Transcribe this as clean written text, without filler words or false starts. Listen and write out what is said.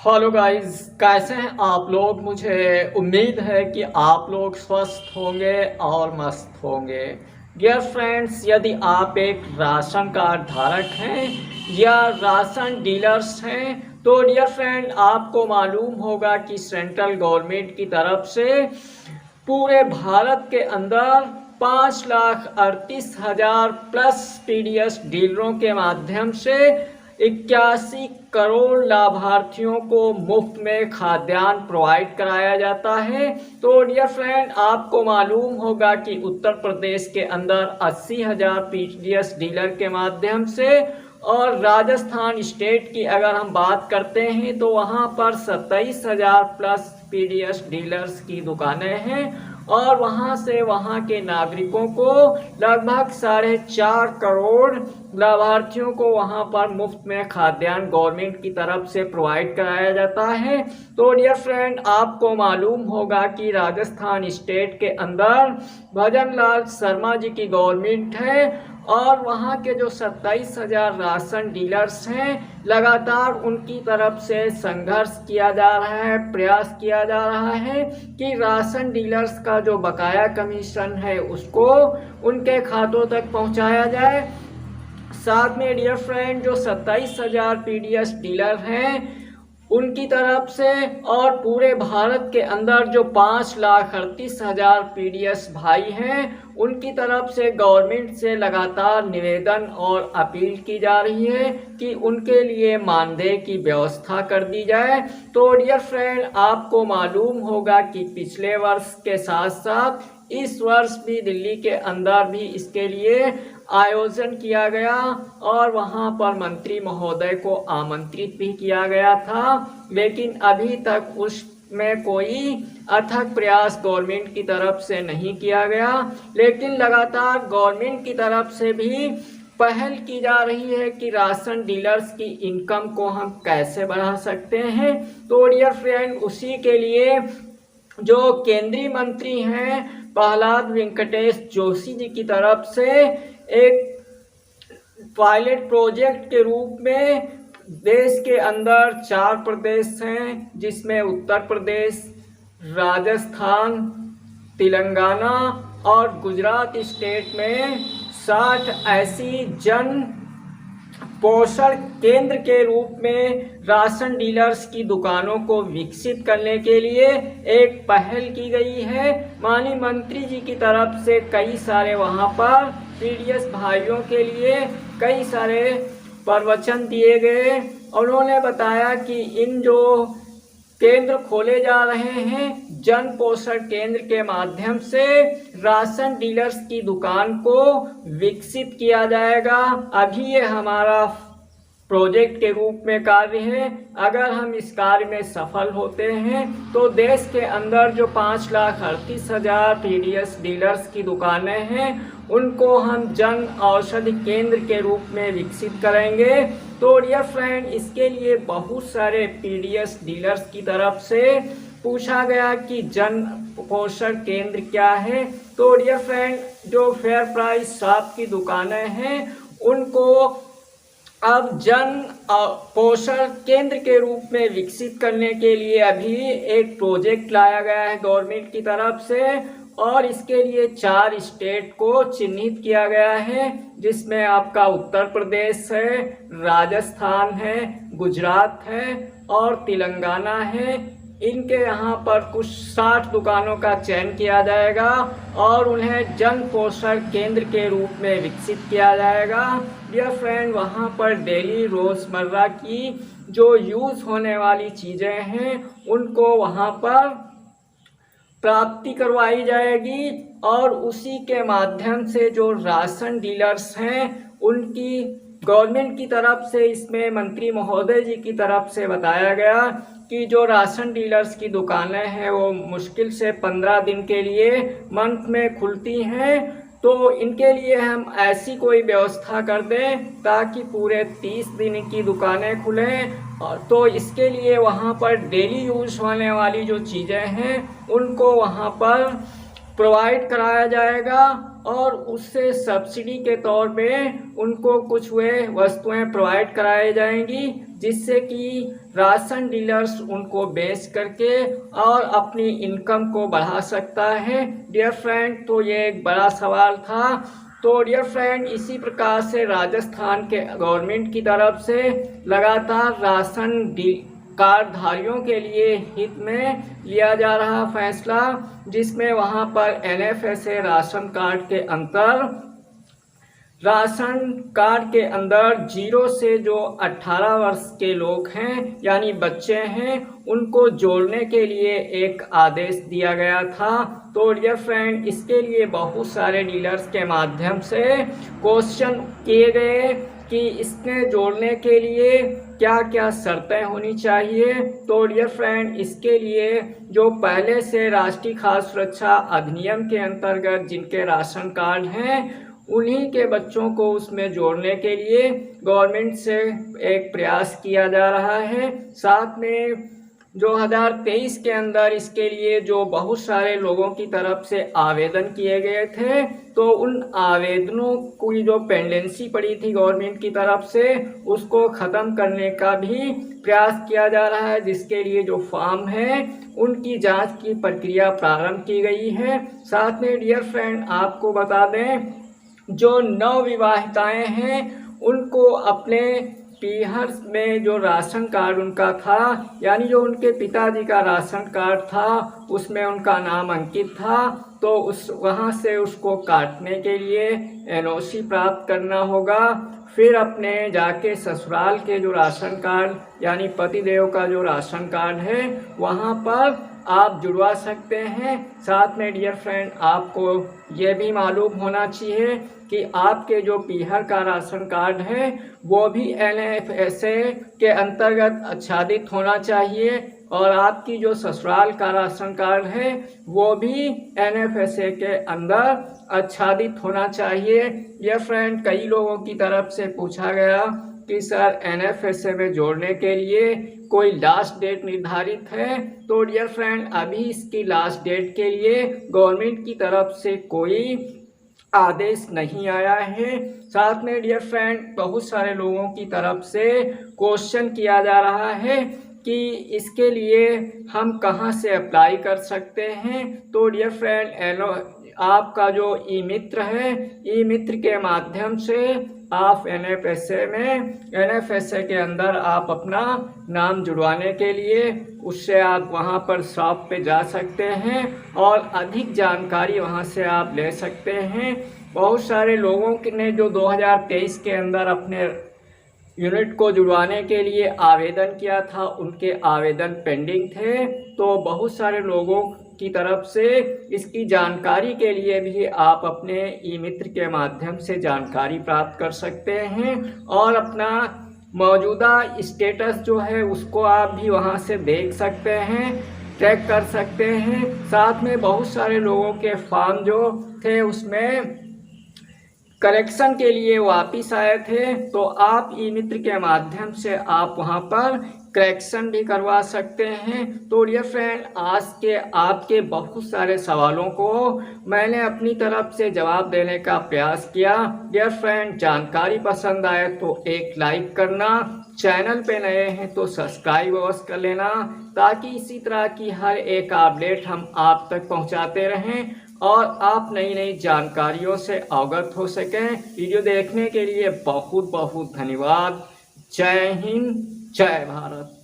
Hello guys, कैसे हैं आप लोग। मुझे उम्मीद है कि आप लोग स्वस्थ होंगे और मस्त होंगे। डियर फ्रेंड्स, यदि आप एक राशन कार्ड धारक हैं या राशन डीलर्स हैं तो डियर फ्रेंड आपको मालूम होगा कि सेंट्रल गवर्नमेंट की तरफ से पूरे भारत के अंदर 5,38,000 प्लस पीडीएस डीलरों के माध्यम से 81 करोड़ लाभार्थियों को मुफ्त में खाद्यान्न प्रोवाइड कराया जाता है। तो डियर फ्रेंड, आपको मालूम होगा कि उत्तर प्रदेश के अंदर 80,000 पीडीएस डीलर के माध्यम से और राजस्थान स्टेट की अगर हम बात करते हैं तो वहाँ पर 27,000 प्लस पीडीएस डीलर्स की दुकानें हैं और वहाँ से वहाँ के नागरिकों को लगभग 4.5 करोड़ लाभार्थियों को वहाँ पर मुफ्त में खाद्यान्न गवर्नमेंट की तरफ से प्रोवाइड कराया जाता है। तो डियर फ्रेंड, आपको मालूम होगा कि राजस्थान स्टेट के अंदर भजन लाल शर्मा जी की गवर्नमेंट है और वहाँ के जो 27,000 राशन डीलर्स हैं लगातार उनकी तरफ से संघर्ष किया जा रहा है, प्रयास किया जा रहा है कि राशन डीलर्स का जो बकाया कमीशन है उसको उनके खातों तक पहुँचाया जाए। साथ में डियर फ्रेंड, जो 27,000 पीडीएस डीलर हैं उनकी तरफ से और पूरे भारत के अंदर जो 5,38,000 पीडीएस भाई हैं उनकी तरफ से गवर्नमेंट से लगातार निवेदन और अपील की जा रही है कि उनके लिए मानदेय की व्यवस्था कर दी जाए। तो डियर फ्रेंड, आपको मालूम होगा कि पिछले वर्ष के साथ साथ इस वर्ष भी दिल्ली के अंदर भी इसके लिए आयोजन किया गया और वहां पर मंत्री महोदय को आमंत्रित भी किया गया था, लेकिन अभी तक उसमें कोई अथक प्रयास गवर्नमेंट की तरफ से नहीं किया गया। लेकिन लगातार गवर्नमेंट की तरफ से भी पहल की जा रही है कि राशन डीलर्स की इनकम को हम कैसे बढ़ा सकते हैं। तो डियर फ्रेंड, उसी के लिए जो केंद्रीय मंत्री हैं प्रहलाद वेंकटेश जोशी जी की तरफ से एक पायलट प्रोजेक्ट के रूप में देश के अंदर 4 प्रदेश हैं जिसमें उत्तर प्रदेश, राजस्थान, तेलंगाना और गुजरात स्टेट में 60 ऐसी जन पोषण केंद्र के रूप में राशन डीलर्स की दुकानों को विकसित करने के लिए एक पहल की गई है। माननीय मंत्री जी की तरफ से कई सारे वहां पर पीडीएस भाइयों के लिए कई सारे प्रवचन दिए गए। उन्होंने बताया कि इन जो केंद्र खोले जा रहे हैं जन पोषण केंद्र के माध्यम से राशन डीलर्स की दुकान को विकसित किया जाएगा। अभी ये हमारा प्रोजेक्ट के रूप में कार्य है। अगर हम इस कार्य में सफल होते हैं तो देश के अंदर जो 5,38,000 पीडीएस डीलर्स की दुकानें हैं उनको हम जन औषधि केंद्र के रूप में विकसित करेंगे। तो डियर फ्रेंड, इसके लिए बहुत सारे पीडीएस डीलर्स की तरफ से पूछा गया कि जन पोषण केंद्र क्या है। तो डियर फ्रेंड, जो फेयर प्राइस शॉप की दुकानें हैं उनको अब जन पोषण केंद्र के रूप में विकसित करने के लिए अभी एक प्रोजेक्ट लाया गया है गवर्नमेंट की तरफ से और इसके लिए 4 स्टेट को चिन्हित किया गया है जिसमें आपका उत्तर प्रदेश है, राजस्थान है, गुजरात है और तेलंगाना है। इनके यहाँ पर कुछ 60 दुकानों का चयन किया जाएगा और उन्हें जन पोषण केंद्र के रूप में विकसित किया जाएगा। डियर फ्रेंड, वहाँ पर डेली रोज़मर्रा की जो यूज़ होने वाली चीज़ें हैं उनको वहाँ पर प्राप्ति करवाई जाएगी और उसी के माध्यम से जो राशन डीलर्स हैं उनकी गवर्नमेंट की तरफ से इसमें मंत्री महोदय जी की तरफ से बताया गया कि जो राशन डीलर्स की दुकानें हैं वो मुश्किल से 15 दिन के लिए मंथ में खुलती हैं। तो इनके लिए हम ऐसी कोई व्यवस्था कर दें ताकि पूरे 30 दिन की दुकानें खुलें और तो इसके लिए वहाँ पर डेली यूज होने वाली जो चीज़ें हैं उनको वहाँ पर प्रोवाइड कराया जाएगा और उससे सब्सिडी के तौर पे उनको कुछ वे वस्तुएं प्रोवाइड कराई जाएंगी, जिससे कि राशन डीलर्स उनको बेच करके और अपनी इनकम को बढ़ा सकता है। डियर फ्रेंड, तो ये एक बड़ा सवाल था। तो डियर फ्रेंड, इसी प्रकार से राजस्थान के गवर्नमेंट की तरफ से लगातार राशन कार्डधारियों के लिए हित में लिया जा रहा फैसला, जिसमें वहां पर NFSA राशन कार्ड के अंदर 0 से जो 18 वर्ष के लोग हैं यानी बच्चे हैं, उनको जोड़ने के लिए एक आदेश दिया गया था। तो डियर फ्रेंड, इसके लिए बहुत सारे डीलर्स के माध्यम से क्वेश्चन किए गए कि इसके जोड़ने के लिए क्या क्या शर्तें होनी चाहिए। तो डियर फ्रेंड, इसके लिए जो पहले से राष्ट्रीय खाद्य सुरक्षा अधिनियम के अंतर्गत जिनके राशन कार्ड हैं, उन्हीं के बच्चों को उसमें जोड़ने के लिए गवर्नमेंट से एक प्रयास किया जा रहा है। साथ में 2023 के अंदर इसके लिए जो बहुत सारे लोगों की तरफ से आवेदन किए गए थे, तो उन आवेदनों की जो पेंडेंसी पड़ी थी गवर्नमेंट की तरफ से, उसको ख़त्म करने का भी प्रयास किया जा रहा है, जिसके लिए जो फॉर्म है उनकी जांच की प्रक्रिया प्रारंभ की गई है। साथ में डियर फ्रेंड, आपको बता दें, जो नवविवाहिताएं हैं उनको अपने पीहर में जो राशन कार्ड उनका था, यानी जो उनके पिताजी का राशन कार्ड था उसमें उनका नाम अंकित था, तो वहाँ से उसको काटने के लिए NOC प्राप्त करना होगा। फिर अपने जाके ससुराल के जो राशन कार्ड यानी पतिदेव का जो राशन कार्ड है वहाँ पर आप जुड़वा सकते हैं। साथ में डियर फ्रेंड, आपको ये भी मालूम होना चाहिए कि आपके जो पीहर का राशन कार्ड है वो भी NFSA के अंतर्गत आच्छादित होना चाहिए, और आपकी जो ससुराल का राशन कार्ड है वो भी NFSA के अंदर आच्छादित होना चाहिए। डियर फ्रेंड, कई लोगों की तरफ से पूछा गया कि सर NFSA में जोड़ने के लिए कोई लास्ट डेट निर्धारित है। तो डियर फ्रेंड, अभी इसकी लास्ट डेट के लिए गवर्नमेंट की तरफ से कोई आदेश नहीं आया है। साथ में डियर फ्रेंड, बहुत सारे लोगों की तरफ से क्वेश्चन किया जा रहा है कि इसके लिए हम कहां से अप्लाई कर सकते हैं। तो डियर फ्रेंड, आपका जो ई-मित्र है, ई-मित्र के माध्यम से आप NFSA के अंदर आप अपना नाम जुड़वाने के लिए उससे आप वहां पर शॉप पे जा सकते हैं और अधिक जानकारी वहां से आप ले सकते हैं। बहुत सारे लोगों ने जो 2023 के अंदर अपने यूनिट को जुड़वाने के लिए आवेदन किया था, उनके आवेदन पेंडिंग थे। तो बहुत सारे लोगों की तरफ से इसकी जानकारी के लिए भी आप अपने ई-मित्र के माध्यम से जानकारी प्राप्त कर सकते हैं और अपना मौजूदा स्टेटस जो है उसको आप भी वहां से देख सकते हैं, ट्रैक कर सकते हैं। साथ में बहुत सारे लोगों के फॉर्म जो थे उसमें करेक्शन के लिए वापिस आए थे, तो आप ई-मित्र के माध्यम से आप वहां पर करेक्शन भी करवा सकते हैं। तो डियर फ्रेंड, आज के आपके बहुत सारे सवालों को मैंने अपनी तरफ से जवाब देने का प्रयास किया। डियर फ्रेंड, जानकारी पसंद आए तो एक लाइक करना, चैनल पे नए हैं तो सब्सक्राइब अवश्य कर लेना, ताकि इसी तरह की हर एक अपडेट हम आप तक पहुंचाते रहें और आप नई नई जानकारियों से अवगत हो सकें। वीडियो देखने के लिए बहुत बहुत धन्यवाद। जय हिंद, जय भारत।